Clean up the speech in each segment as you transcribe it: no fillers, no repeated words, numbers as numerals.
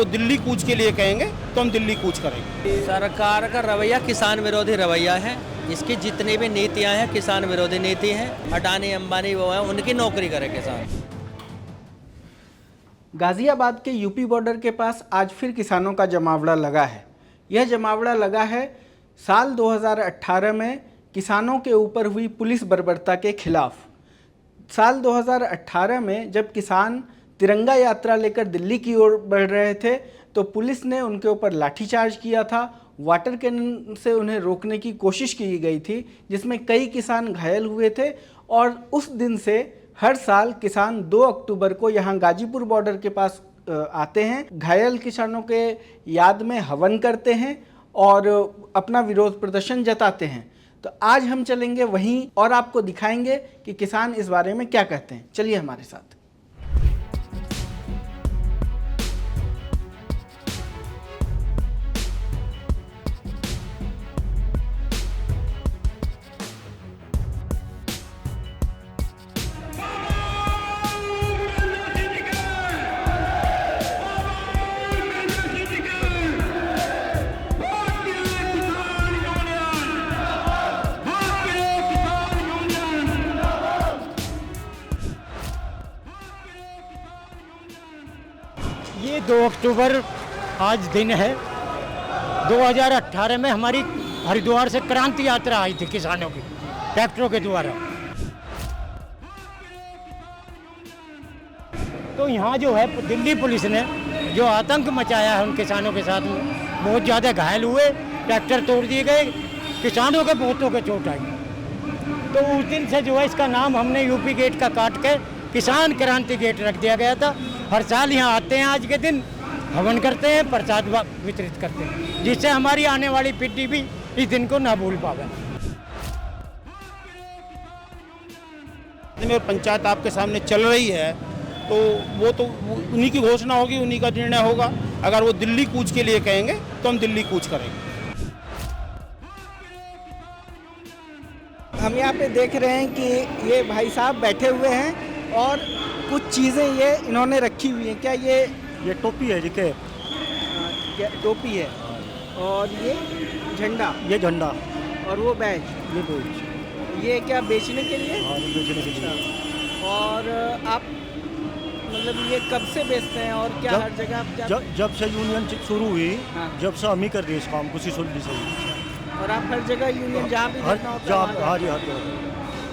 वो दिल्ली कूच के लिए कहेंगे तो हम दिल्ली कूच करेंगे। सरकार का रवैया किसान विरोधी रवैया है। इसकी जितनी भी नीतियां हैं किसान विरोधी नीति हैं। अडानी अंबानी वो है, उनकी नौकरी करे किसान। गाजियाबाद के यूपी बॉर्डर के पास आज फिर किसानों का जमावड़ा लगा है। यह जमावड़ा लगा है साल 2018 में किसानों के ऊपर हुई पुलिस बर्बरता के खिलाफ। साल 2018 में जब किसान तिरंगा यात्रा लेकर दिल्ली की ओर बढ़ रहे थे तो पुलिस ने उनके ऊपर लाठीचार्ज किया था। वाटर कैनन से उन्हें रोकने की कोशिश की गई थी, जिसमें कई किसान घायल हुए थे। और उस दिन से हर साल किसान 2 अक्टूबर को यहाँ गाजीपुर बॉर्डर के पास आते हैं, घायल किसानों के याद में हवन करते हैं और अपना विरोध प्रदर्शन जताते हैं। तो आज हम चलेंगे वहीं और आपको दिखाएंगे कि किसान इस बारे में क्या कहते हैं। चलिए हमारे साथ। ये 2 अक्टूबर आज दिन है। 2018 में हमारी हरिद्वार से क्रांति यात्रा आई थी किसानों की, ट्रैक्टरों के द्वारा। तो यहाँ जो है दिल्ली पुलिस ने जो आतंक मचाया है उन किसानों के साथ में, बहुत ज़्यादा घायल हुए, ट्रैक्टर तोड़ दिए गए, किसानों के बहुतों के चोट आई। तो उस दिन से जो है इसका नाम हमने यूपी गेट का काट के किसान क्रांति गेट रख दिया गया था। हर साल यहाँ आते हैं, आज के दिन हवन करते हैं, प्रसाद वितरित करते हैं, जिससे हमारी आने वाली पीढ़ी भी इस दिन को ना भूल पावे। पंचायत आपके सामने चल रही है तो वो तो उन्हीं की घोषणा होगी, उन्हीं का निर्णय होगा। अगर वो दिल्ली कूच के लिए कहेंगे तो हम दिल्ली कूच करेंगे। हम यहाँ पे देख रहे हैं कि ये भाई साहब बैठे हुए हैं और कुछ चीज़ें ये इन्होंने रखी हुई हैं। क्या ये टोपी है जी के? क्या टोपी है? और ये झंडा? ये झंडा और वो बैज? ये बैज। ये क्या बेचने के लिए? हाँ, बेचने के लिए। और आप मतलब ये कब से बेचते हैं और क्या हर जगह आप जब से यूनियन शुरू हुई, हाँ। जब से हम ही कर रहे इस काम को सिसोली से। और आप हर जगह यूनियन जहाँ भी देखना होता है हर जगह।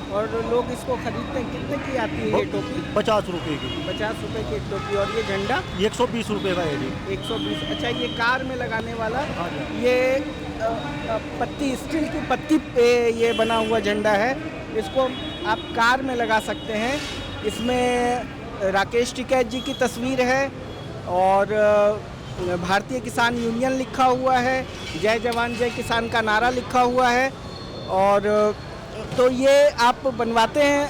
और लोग इसको खरीदते हैं। कितने की आती है ये टोपी? 50 रुपए की। 50 रुपए की एक टोपी। और ये झंडा? 120 रुपए का है जी। 120। अच्छा, ये कार में लगाने वाला? हाँ जी। ये पत्ती, स्टील की पत्ती पे ये बना हुआ झंडा है। इसको आप कार में लगा सकते हैं। इसमें राकेश टिकैत जी की तस्वीर है और भारतीय किसान यूनियन लिखा हुआ है, जय जवान जय किसान का नारा लिखा हुआ है। और तो ये आप बनवाते हैं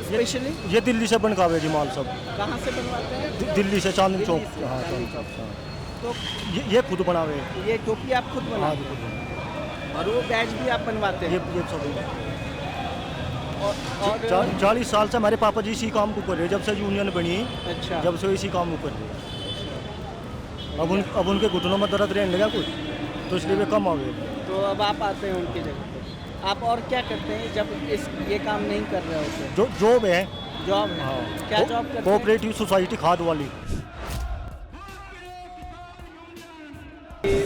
स्पेशली? ये दिल्ली से बनकावे जी माल सब। कहाँ से बनवाते हैं? दिल्ली से, चांदनी चौक। हाँ, चांदनी चौक। तो ये खुद बनावे। ये टोपी आप खुद बनाते हैं? और वो बैज भी आप बनवाते हैं? ये सब। और 40 साल से हमारे पापा जी इसी काम को कर रहे हैं, जब से यूनियन बनी। अच्छा। जब से इसी काम को कर रहे हैं। अब उनके घुटनों में दर्द रहने लगा कुछ, तो इसलिए वे कम आ गए। तो अब आप आते हैं उनकी जगह पे। आप और क्या करते हैं जब ये काम नहीं कर रहे होते? जॉब है। जॉब है? हाँ। क्या जॉब करते हैं? कोऑपरेटिव सोसाइटी खाद वाली।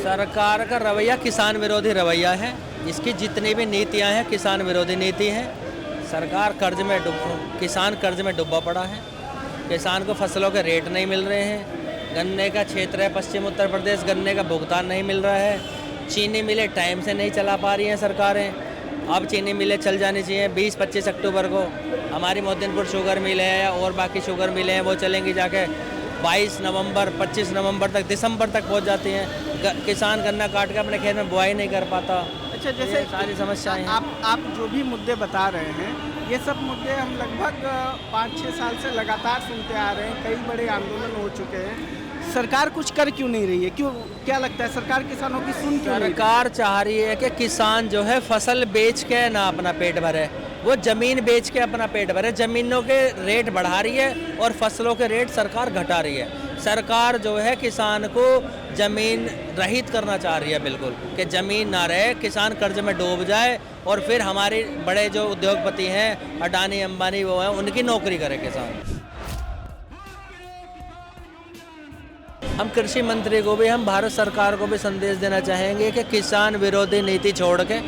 सरकार का रवैया किसान विरोधी रवैया है। इसकी जितनी भी नीतियां हैं किसान विरोधी नीति हैं। सरकार किसान कर्ज में डूबा पड़ा है। किसान को फसलों के रेट नहीं मिल रहे हैं। गन्ने का क्षेत्र है पश्चिम उत्तर प्रदेश, गन्ने का भुगतान नहीं मिल रहा है। चीनी मिलें टाइम से नहीं चला पा रही हैं सरकारें। अब चीनी मिलें चल जानी चाहिए। 20-25 अक्टूबर को हमारी मोहद्दीनपुर शुगर मिल है या और बाकी शुगर मिलें हैं, वो चलेंगी जाके 22 नवंबर 25 नवंबर तक, दिसंबर तक पहुंच जाती हैं। किसान गन्ना काट के अपने खेत में बुआई नहीं कर पाता। अच्छा, जैसे सारी समस्याएं हैं। आप जो भी मुद्दे बता रहे हैं, ये सब मुद्दे हम लगभग 5-6 साल से लगातार सुनते आ रहे हैं। कई बड़े आंदोलन हो चुके हैं। सरकार कुछ कर क्यों नहीं रही है? क्यों, क्या लगता है सरकार किसानों की सुन क्यों नहीं? सरकार चाह रही है कि किसान जो है फसल बेच के ना अपना पेट भरे, वो ज़मीन बेच के अपना पेट भरे। ज़मीनों के रेट बढ़ा रही है और फसलों के रेट सरकार घटा रही है। सरकार जो है किसान को ज़मीन रहित करना चाह रही है बिल्कुल, कि ज़मीन ना रहे, किसान कर्ज में डूब जाए और फिर हमारे बड़े जो उद्योगपति हैं, अडानी अंबानी वो हैं, उनकी नौकरी करे किसान। हम कृषि मंत्री को भी, हम भारत सरकार को भी संदेश देना चाहेंगे कि किसान विरोधी नीति छोड़ के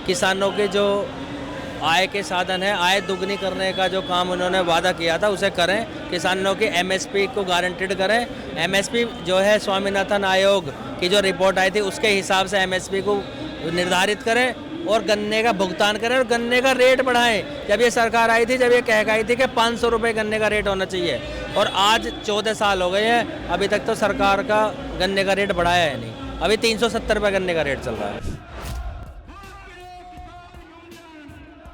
किसानों के जो आय के साधन है, आय दुगनी करने का जो काम उन्होंने वादा किया था उसे करें। किसानों की एमएसपी को गारंटेड करें। एमएसपी जो है स्वामीनाथन आयोग की जो रिपोर्ट आई थी उसके हिसाब से एमएसपी को निर्धारित करें और गन्ने का भुगतान करें और गन्ने का रेट बढ़ाएं। जब ये सरकार आई थी, जब ये कह गई थी कि 500 रुपये गन्ने का रेट होना चाहिए, और आज 14 साल हो गए हैं, अभी तक तो सरकार का गन्ने का रेट बढ़ाया है नहीं। अभी 370 रुपये गन्ने का रेट चल रहा है।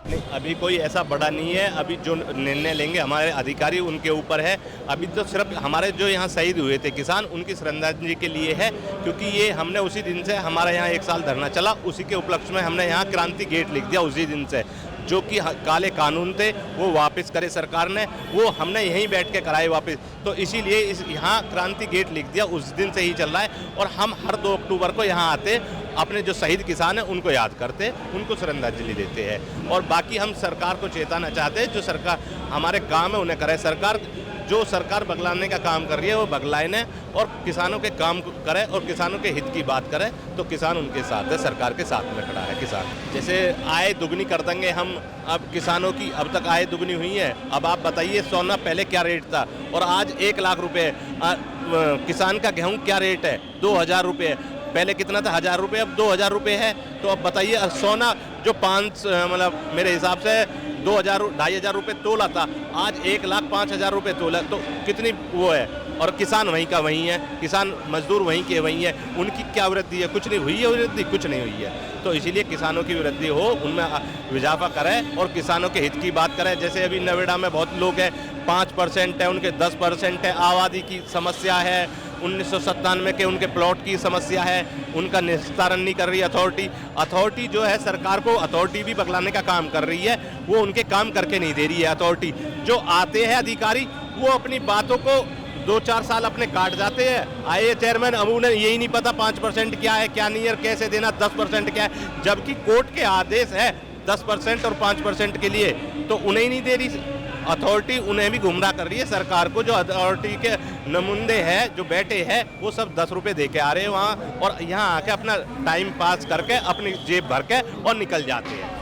नहीं, अभी कोई ऐसा बड़ा नहीं है। अभी जो निर्णय लेंगे हमारे अधिकारी उनके ऊपर है। अभी तो सिर्फ हमारे जो यहाँ शहीद हुए थे किसान, उनकी श्रद्धांजलि के लिए है, क्योंकि ये हमने उसी दिन से, हमारा यहाँ 1 साल धरना चला, उसी के उपलक्ष्य में हमने यहाँ क्रांति गेट लिख दिया उसी दिन से। जो कि काले कानून थे वो वापस करे सरकार ने, वो हमने यहीं बैठ के कराए वापस। तो इसीलिए यहाँ क्रांति गेट लिख दिया, उस दिन से ही चल रहा है। और हम हर 2 अक्टूबर को यहाँ आते, अपने जो शहीद किसान हैं उनको याद करते, उनको श्रद्धांजलि देते हैं। और बाकी हम सरकार को चेताना चाहते हैं, जो सरकार हमारे काम है उन्हें करे। सरकार जो सरकार बगलाने का काम कर रही है वो बगलाए ने, और किसानों के काम करे और किसानों के हित की बात करे, तो किसान उनके साथ है, सरकार के साथ में खड़ा है किसान। जैसे आय दुगनी कर देंगे हम, अब किसानों की अब तक आय दुगनी हुई है। अब आप बताइए, सोना पहले क्या रेट था और आज 1 लाख रुपये। किसान का गेहूँ क्या रेट है? 2000 रुपये। पहले कितना था? 1000 रुपये, अब 2000 रुपये है। तो अब बताइए, सोना जो 5 मतलब मेरे हिसाब से 2,000-2,500 रुपये तोला था, आज 1,05,000 रुपये तोला, तो कितनी वो है। और किसान वहीं का वहीं है, किसान मजदूर वहीं के वहीं है, उनकी क्या वृद्धि है? कुछ नहीं हुई है वृद्धि, कुछ नहीं हुई है। तो इसीलिए किसानों की वृद्धि हो, उनमें इजाफा करें और किसानों के हित की बात करें। जैसे अभी नोएडा में बहुत लोग हैं, 5% है, उनके 10% है, आबादी की समस्या है, 1997 के उनके प्लॉट की समस्या है, उनका निस्तारण नहीं कर रही अथॉरिटी जो है सरकार को, अथॉरिटी भी बगलाने का काम कर रही है, वो उनके काम करके नहीं दे रही है। अथॉरिटी जो आते हैं अधिकारी, वो अपनी बातों को 2-4 साल अपने काट जाते हैं। आए चेयरमैन, अब उन्हें यही नहीं पता 5% क्या है क्या नहीं है, कैसे देना, 10% क्या है, जबकि कोर्ट के आदेश है 10% और 5% के लिए, तो उन्हें ही नहीं दे रही अथॉरिटी। उन्हें भी गुमराह कर रही है सरकार को। जो अथॉरिटी के नुमाइंदे हैं, जो बैठे हैं, वो सब 10 रुपये दे के आ रहे हैं वहाँ, और यहाँ आके अपना टाइम पास करके अपनी जेब भर के और निकल जाते हैं।